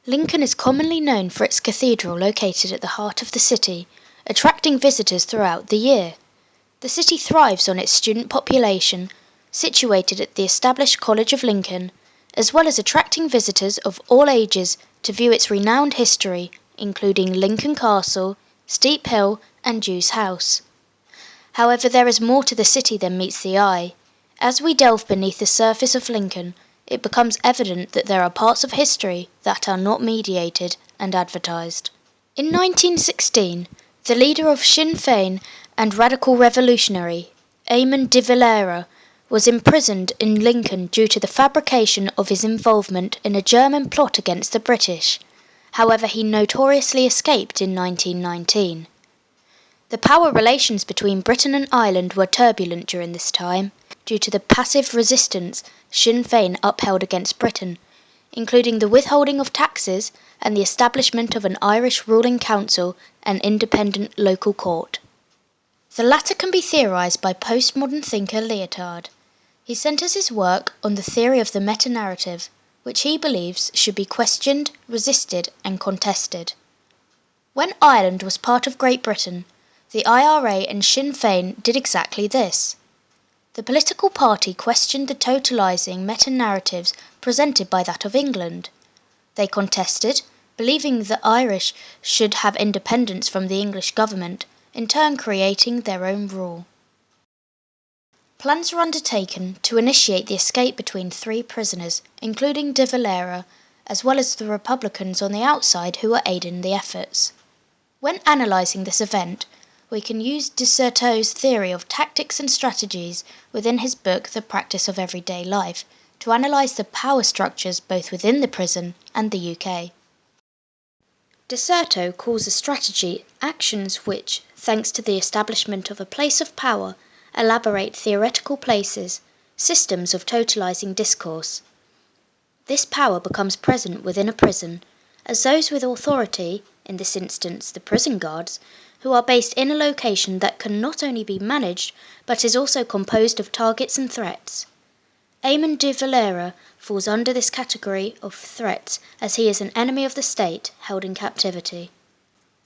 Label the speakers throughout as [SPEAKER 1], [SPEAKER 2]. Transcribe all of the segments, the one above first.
[SPEAKER 1] Lincoln is commonly known for its cathedral located at the heart of the city, attracting visitors throughout the year. The city thrives on its student population, situated at the established College of Lincoln, as well as attracting visitors of all ages to view its renowned history, including Lincoln Castle, Steep Hill, and Jew's House. However, there is more to the city than meets the eye. As we delve beneath the surface of Lincoln, it becomes evident that there are parts of history that are not mediated and advertised. In 1916, the leader of Sinn Féin and radical revolutionary, Eamon de Valera, was imprisoned in Lincoln due to the fabrication of his involvement in a German plot against the British. However, he notoriously escaped in 1919. The power relations between Britain and Ireland were turbulent during this time, due to the passive resistance Sinn Féin upheld against Britain, including the withholding of taxes and the establishment of an Irish ruling council and independent local court. The latter can be theorised by postmodern thinker Lyotard. He centres his work on the theory of the meta-narrative, which he believes should be questioned, resisted and contested. When Ireland was part of Great Britain, the IRA and Sinn Féin did exactly this. The political party questioned the totalising meta-narratives presented by that of England. They contested, believing the Irish should have independence from the English government, in turn creating their own rule. Plans were undertaken to initiate the escape between 3 prisoners, including de Valera, as well as the Republicans on the outside who were aiding the efforts. When analysing this event, we can use de Certeau's theory of tactics and strategies within his book The Practice of Everyday Life to analyse the power structures both within the prison and the UK. De Certeau calls a strategy actions which, thanks to the establishment of a place of power, elaborate theoretical places, systems of totalising discourse. This power becomes present within a prison, as those with authority, in this instance the prison guards, who are based in a location that can not only be managed but is also composed of targets and threats. Eamon de Valera falls under this category of threats as he is an enemy of the state held in captivity.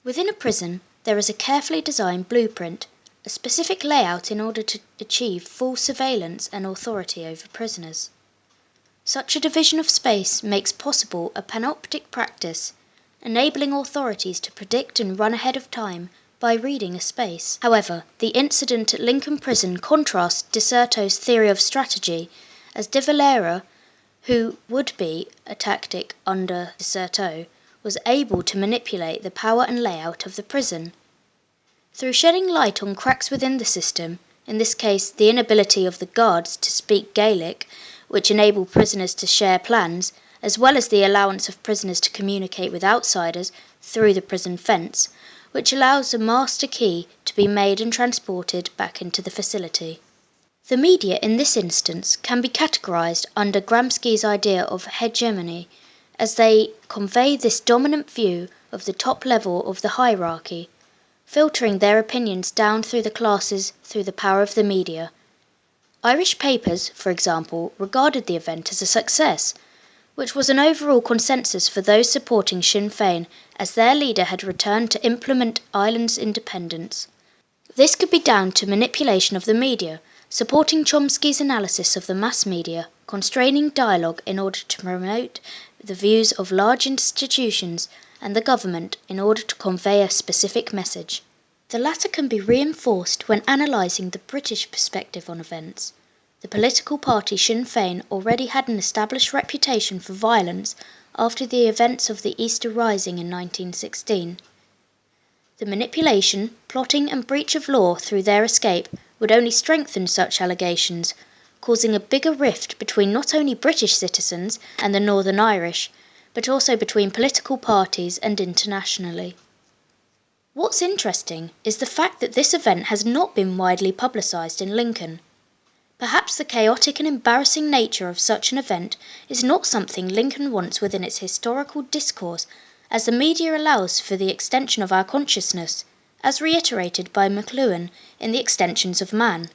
[SPEAKER 1] Within a prison, there is a carefully designed blueprint, a specific layout in order to achieve full surveillance and authority over prisoners. Such a division of space makes possible a panoptic practice, enabling authorities to predict and run ahead of time by reading a space. However, the incident at Lincoln Prison contrasts de Certeau's theory of strategy, as de Valera, who would be a tactic under de Certeau, was able to manipulate the power and layout of the prison. Through shedding light on cracks within the system, in this case the inability of the guards to speak Gaelic, which enable prisoners to share plans, as well as the allowance of prisoners to communicate with outsiders through the prison fence, which allows a master key to be made and transported back into the facility. The media in this instance can be categorised under Gramsci's idea of hegemony, as they convey this dominant view of the top level of the hierarchy, filtering their opinions down through the classes through the power of the media. Irish papers, for example, regarded the event as a success, which was an overall consensus for those supporting Sinn Féin, as their leader had returned to implement Ireland's independence. This could be down to manipulation of the media, supporting Chomsky's analysis of the mass media, constraining dialogue in order to promote the views of large institutions and the government in order to convey a specific message. The latter can be reinforced when analysing the British perspective on events. The political party Sinn Féin already had an established reputation for violence after the events of the Easter Rising in 1916. The manipulation, plotting and breach of law through their escape would only strengthen such allegations, causing a bigger rift between not only British citizens and the Northern Irish, but also between political parties and internationally. What's interesting is the fact that this event has not been widely publicised in Lincoln. Perhaps the chaotic and embarrassing nature of such an event is not something Lincoln wants within its historical discourse, as the media allows for the extension of our consciousness, as reiterated by McLuhan in The Extensions of Man.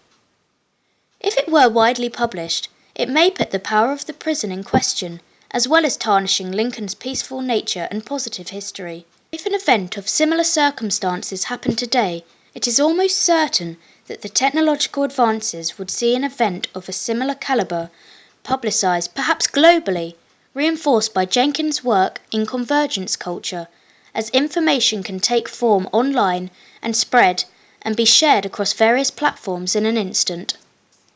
[SPEAKER 1] If it were widely published, it may put the power of the prison in question, as well as tarnishing Lincoln's peaceful nature and positive history. If an event of similar circumstances happened today, it is almost certain that the technological advances would see an event of a similar caliber publicized, perhaps globally, reinforced by Jenkins' work in convergence culture, as information can take form online and spread and be shared across various platforms in an instant.